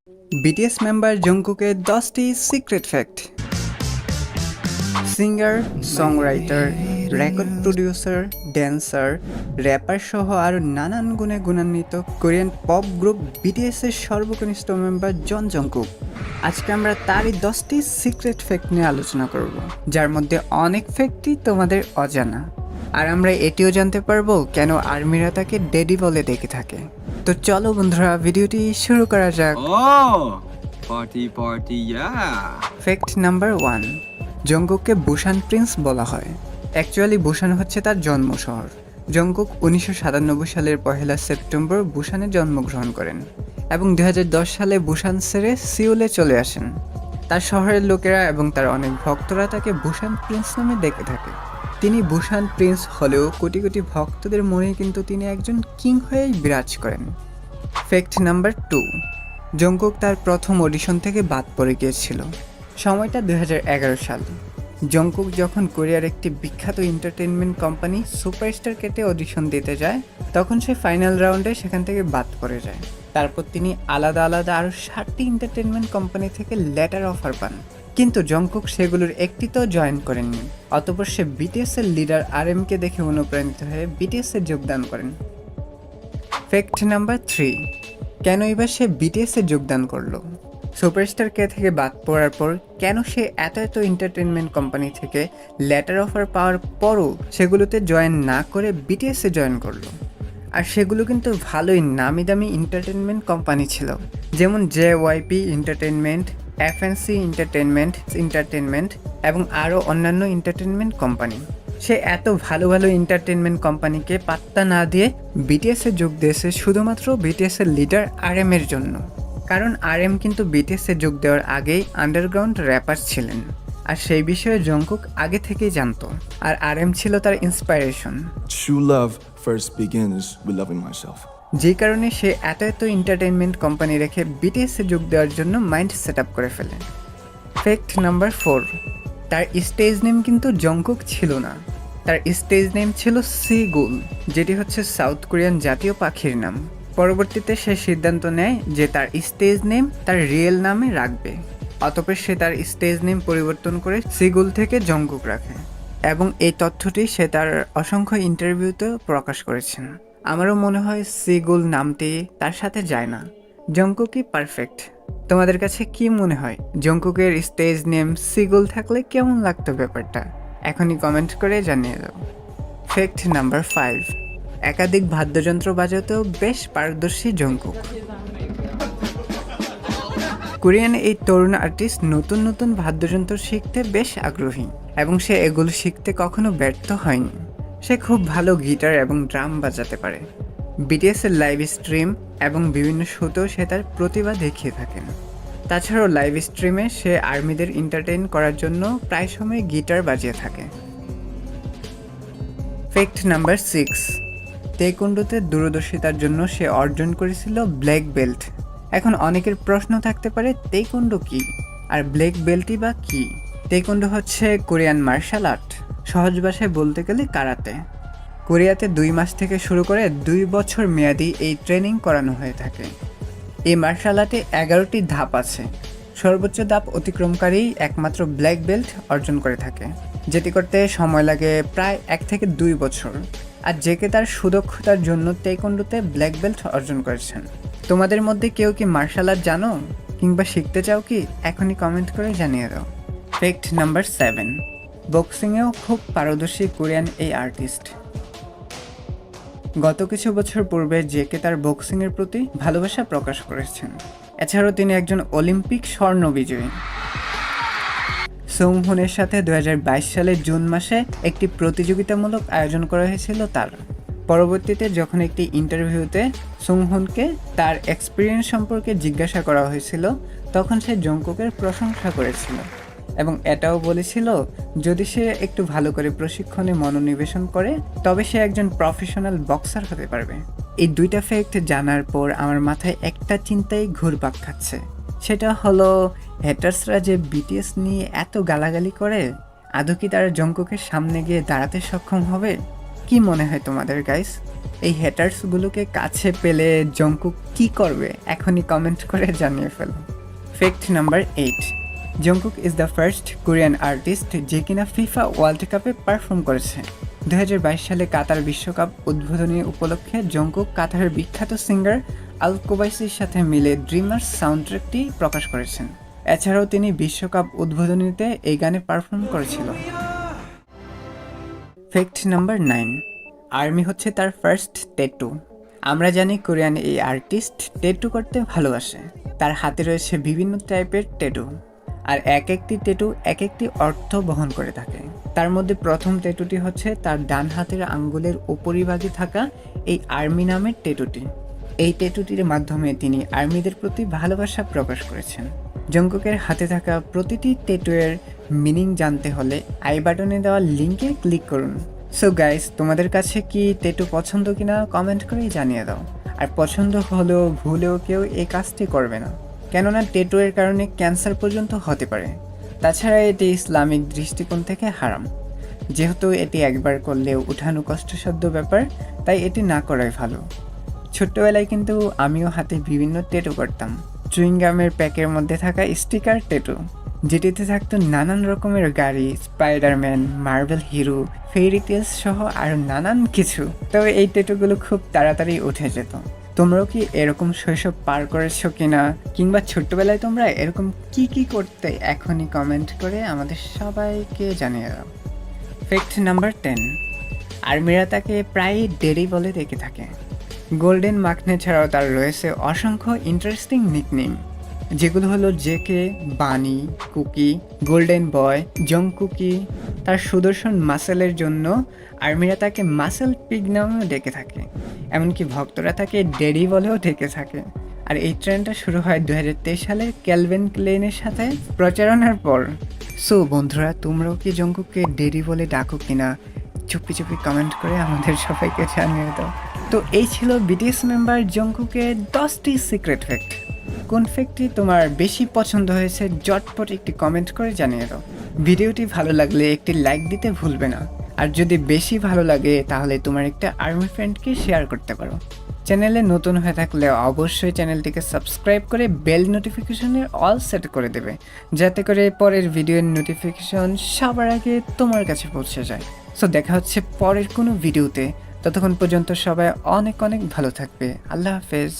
BTS member জংকুকের 10টি secret fact. Singer, songwriter, record producer, dancer, rapper সহ আরও নানান গুণে গুণান্বিত কোরিয়ান পপ গ্রুপ বিটিএসের সর্বকনিষ্ঠ মেম্বার জংকুক। আজকে আমরা তারই 10টি সিক্রেট ফ্যাক্ট নিয়ে আলোচনা করব, যার মধ্যে অনেক ফ্যাক্টই তোমাদের অজানা। আর আমরা এটিও জানতে পারবো কেন আর্মিরা তাকে ড্যাডি বলে ডেকে থাকে। তো চলো বন্ধুরা, ভিডিওটি শুরু করা যাক। ফ্যাক্ট নাম্বার 1, জংকুককে বুসান প্রিন্স বলা হয়। অ্যাকচুয়ালি বুসান হচ্ছে তার জন্ম শহর। জংকুক 1997 সালের 1 সেপ্টেম্বর বুসানে জন্মগ্রহণ করেন এবং 2010 সালে বুসান ছেড়ে সিউলে চলে আসেন। তার শহরের লোকেরা এবং তার অনেক ভক্তরা তাকে বুসান প্রিন্স নামে ডেকে থাকে। তিনি বুসান প্রিন্স হলেও কোটি কোটি ভক্তদের মনে কিন্তু তিনি একজন কিং হয়েই বিরাজ করেন। ফ্যাক্ট নাম্বার 2, জংকুক তার প্রথম অডিশন থেকে বাদ পড়ে গিয়েছিল। সময়টা 2011 সাল। জংকুক যখন কোরিয়ার একটি বিখ্যাত এন্টারটেইনমেন্ট কোম্পানি সুপারস্টার কেটে অডিশন দিতে যায়, তখন সে ফাইনাল রাউন্ডে সেখান থেকে বাদ পড়ে যায়। তারপর তিনি আলাদা আলাদা আরও 7টি এন্টারটেইনমেন্ট কোম্পানি থেকে লেটার অফার পান, কিন্তু জংকুক সেগুলোর একটিতেও জয়েন করেননি। অতঃপর সে বিটিএসের লিডার আরএমকে দেখে অনুপ্রাণিত হয়ে বিটিএসে যোগদান করেন। ফ্যাক্ট নাম্বার 3, কেন এবার সে বিটিএসে যোগদান করলো? সুপারস্টার কে থেকে বাদ পড়ার পর কেন সে এত এন্টারটেনমেন্ট কোম্পানি থেকে লেটার অফার পাওয়ার পরও সেগুলোতে জয়েন না করে বিটিএসে জয়েন করলো? আর সেগুলো কিন্তু ভালোই নামি দামি এন্টারটেনমেন্ট কোম্পানি ছিল, যেমন JYP এন্টারটেনমেন্ট, FNC এন্টারটেনমেন্ট এবং আরও অন্যান্য এন্টারটেনমেন্ট কোম্পানি। সে এত ভালো ভালো এন্টারটেনমেন্ট কোম্পানিকে পাত্তা না দিয়ে বিটিএসে যোগ দিয়েছে শুধুমাত্র বিটিএসের লিডার RM এর জন্য। কারণ RM কিন্তু বিটিএসে যোগ দেওয়ার আগেই আন্ডারগ্রাউন্ড র্যাপার ছিলেন, আর সেই বিষয়ে জংকুক আগে থেকেই জানতো। আর RM ছিল তার inspiration. True love first begins with loving myself. যে কারণে সে এত এন্টারটেনমেন্ট কোম্পানি রেখে বিটিএসে যোগ দেওয়ার জন্য মাইন্ড সেট আপ করে ফেলে। ফ্যাক্ট নাম্বার 4, তার স্টেজ নেম কিন্তু জংকুক ছিল না। তার স্টেজ নেম ছিল সিগুল, যেটি হচ্ছে সাউথ কোরিয়ান জাতীয় পাখির নাম। পরবর্তীতে সে সিদ্ধান্ত নেয় যে তার স্টেজ নেম তার রিয়েল নামে রাখবে। অতঃপর সে তার স্টেজ নেম পরিবর্তন করে সিগুল থেকে জংকুক রাখে এবং এই তথ্যটি সে তার অসংখ্য ইন্টারভিউতে প্রকাশ করেছেন। আমারও মনে হয় সিগুল নামটি তার সাথে যায় না। জংকুকই পারফেক্ট। তোমাদের কাছে কি মনে হয়, জংকুকের স্টেজ নেম সিগুল থাকলে কেমন লাগতো ব্যাপারটা? এখনই কমেন্ট করে জানিয়ে দাও। ফ্যাক্ট নাম্বার 5, একাধিক বাদ্যযন্ত্র বাজাতেও বেশ পারদর্শী জংকুক। কোরিয়ান এই তরুণ আর্টিস্ট নতুন নতুন বাদ্যযন্ত্র শিখতে বেশ আগ্রহী এবং সে এগুলো শিখতে কখনো ব্যর্থ হয়নি। সে খুব ভালো গিটার এবং ড্রাম বাজাতে পারে। বিটিএসের লাইভ স্ট্রিম এবং বিভিন্ন শোতেও সে তার প্রতিভা দেখিয়ে থাকেন। তাছাড়াও লাইভ স্ট্রিমে সে আর্মিদের এন্টারটেইন করার জন্য প্রায় সময় গিটার বাজিয়ে থাকে। ফ্যাক্ট নাম্বার 6, তেকোন্ডোতে দূরদর্শিতার জন্য সে অর্জন করেছিল ব্ল্যাক বেল্ট। এখন অনেকের প্রশ্ন থাকতে পারে, তেকোন্ডো কি আর ব্ল্যাক বেল্টই বা কি? তেকোন্ডো হচ্ছে কোরিয়ান মার্শাল আর্ট। সহজ ভাষায় বলতে গেলে কারাতে। কোরিয়াতে 2 মাস থেকে শুরু করে 2 বছর মেয়াদি এই ট্রেনিং করানো হয়ে থাকে। এই মার্শাল আর্টে 11টি ধাপ আছে। সর্বোচ্চ ধাপ অতিক্রমকারী একমাত্র ব্ল্যাক বেল্ট অর্জন করে থাকে, যেটি করতে সময় লাগে প্রায় 1 থেকে 2 বছর। আর জেকে তার সুদক্ষতার জন্য তেকোন্ডোতে ব্ল্যাক বেল্ট অর্জন করেছেন। তোমাদের মধ্যে কেউ কি মার্শাল আর্ট জানো কিংবা শিখতে চাও কি? এখনই কমেন্ট করে জানিয়ে দাও। ফ্যাক্ট নাম্বার 7, বক্সিংয়েও খুব পারদর্শী কোরিয়ান এই আর্টিস্ট। গত কিছু বছর পূর্বে জেকে তার বক্সিংয়ের প্রতি ভালোবাসা প্রকাশ করেছেন। এছাড়াও তিনি একজন অলিম্পিক স্বর্ণ বিজয়ী। সৌংহুনের সাথে 2022 সালের জুন মাসে একটি প্রতিযোগিতামূলক আয়োজন করা হয়েছিল তার। পরবর্তীতে যখন একটি ইন্টারভিউতে সৌংহুনকে তার এক্সপিরিয়েন্স সম্পর্কে জিজ্ঞাসা করা হয়েছিল, তখন সে জংকুকের প্রশংসা করেছিল এবং এটাও বলেছিল যদি সে একটু ভালো করে প্রশিক্ষণে মনোনিবেশন করে তবে সে একজন প্রফেশনাল বক্সার হতে পারবে। এই 2টা ফ্যাক্ট জানার পর আমার মাথায় একটা চিন্তাই ঘুরপাক খাচ্ছে, সেটা হলো হ্যাটার্সরা যে বিটিএস নিয়ে এত গালাগালি করে, আদৌ কি তারা জংকুকের সামনে গিয়ে দাঁড়াতে সক্ষম হবে? কি মনে হয় তোমাদের গাইস? এই হেটার্সগুলোকে কাছে পেলে জংকুক কি করবে এখনই কমেন্ট করে জানিয়ে ফেলো। Fact number 8, Jungkook is the first Korean artist যে কিনা ফিফা ওয়ার্ল্ড কাপে পারফর্ম করেছে। 2022 সালে কাতার বিশ্বকাপ উদ্বোধনী উপলক্ষে জংকুক কাতারের বিখ্যাত সিঙ্গার আল কোবাইসির সাথে মিলে ড্রিমার্স সাউন্ডট্র্যাকটি প্রকাশ করেছেন। এছাড়াও তিনি বিশ্বকাপ উদ্বোধনীতে এই গানে পারফর্ম করেছিল। ফ্যাক্ট নাম্বার 9, আর্মি হচ্ছে তার ফার্স্ট ট্যাটু। আমরা জানি কোরিয়ান এই আর্টিস্ট ট্যাটু করতে ভালোবাসে। তার হাতে রয়েছে বিভিন্ন টাইপের ট্যাটু, আর এক একটি ট্যাটু এক একটি অর্থ বহন করে থাকে। তার মধ্যে প্রথম ট্যাটুটি হচ্ছে তার ডান হাতের আঙ্গুলের উপরিভাগে থাকা এই আর্মি নামের ট্যাটুটি। এই ট্যাটুটির মাধ্যমে তিনি আর্মিদের প্রতি ভালোবাসা প্রকাশ করেছেন। জংকুকের হাতে থাকা প্রতিটি ট্যাটুয়ের মিনিং জানতে হলে আই বাটনে দেওয়া লিঙ্কে ক্লিক করুন। সো গাইস, তোমাদের কাছে কি ট্যাটু পছন্দ কিনা কমেন্ট করেই জানিয়ে দাও। আর পছন্দ হলেও ভুলেও কেউ এই কাজটি করবে না, কেননা ট্যাটুয়ের কারণে ক্যান্সার পর্যন্ত হতে পারে। তাছাড়া এটি ইসলামিক দৃষ্টিকোণ থেকে হারাম। যেহেতু এটি একবার করলেও উঠানো কষ্টসাধ্য ব্যাপার, তাই এটি না করাই ভালো। ছোট্টবেলায় কিন্তু আমিও হাতে বিভিন্ন ট্যাটু করতাম। চুইংগামের প্যাকের মধ্যে থাকা স্টিকার ট্যাটু, যেটিতে থাকতো নানান রকমের গাড়ি, Spiderman, Marvel hero, fairy tales সহ আরও নানান কিছু। তবে এই ট্যাটুগুলো খুব তাড়াতাড়ি উঠে যেত। তোমরাও কি এরকম শৈশব পার করেছো কিনা, কিংবা ছোট্টবেলায় তোমরা এরকম কি কি করতে এখনই কমেন্ট করে আমাদের সবাইকে জানিয়ে দাও। ফ্যাক্ট নাম্বার 10, আর্মিরা তাকে প্রায়ই ডেরি বলে ডেকে থাকে। গোল্ডেন মাকনে ছাড়াও তার রয়েছে অসংখ্য ইন্টারেস্টিং নিকনেম, যেগুলো হলো জেকে, বানি, কুকি, গোল্ডেন বয়, জংকুকি। তার সুদর্শন মাসেলের জন্য আর্মিরা তাকে মাসেল পিগ নামেও ডেকে থাকে। এমনকি ভক্তরা তাকে ডেডি বলেও ডেকে থাকে। আর এই ট্রেন্ডটা শুরু হয় 2023 সালে ক্যালভিন ক্লেইনের সাথে প্রচারণার পর। সো বন্ধুরা, তোমরাও কি জংকুককে ডেডি বলে ডাকো কিনা চুপি চুপি কমেন্ট করে আমাদের সবাইকে জানিয়ে দাও। তো এই ছিল বিটিএস মেম্বার জংকুকের 10টি সিক্রেট ফ্যাক্ট। কোন ফ্যাক্টটি তোমার বেশি পছন্দ হয়েছে জটপট একটি কমেন্ট করে জানিয়ে দাও। ভিডিওটি ভালো লাগলে একটি লাইক দিতে ভুলবে না। আর যদি বেশি ভালো লাগে তাহলে তোমার একটা আর্মি ফ্রেন্ডকে শেয়ার করতে পারো। চ্যানেলে নতুন হয়ে থাকলে অবশ্যই চ্যানেলটিকে সাবস্ক্রাইব করে বেল নোটিফিকেশনের অল সেট করে দেবে, যাতে করে পরের ভিডিওর নোটিফিকেশন সবার আগে তোমার কাছে পৌঁছে যায়। সো দেখা হচ্ছে পরের কোনো ভিডিওতে। ততক্ষণ পর্যন্ত সবাই অনেক অনেক ভালো থাকবে। আল্লাহ হাফেজ।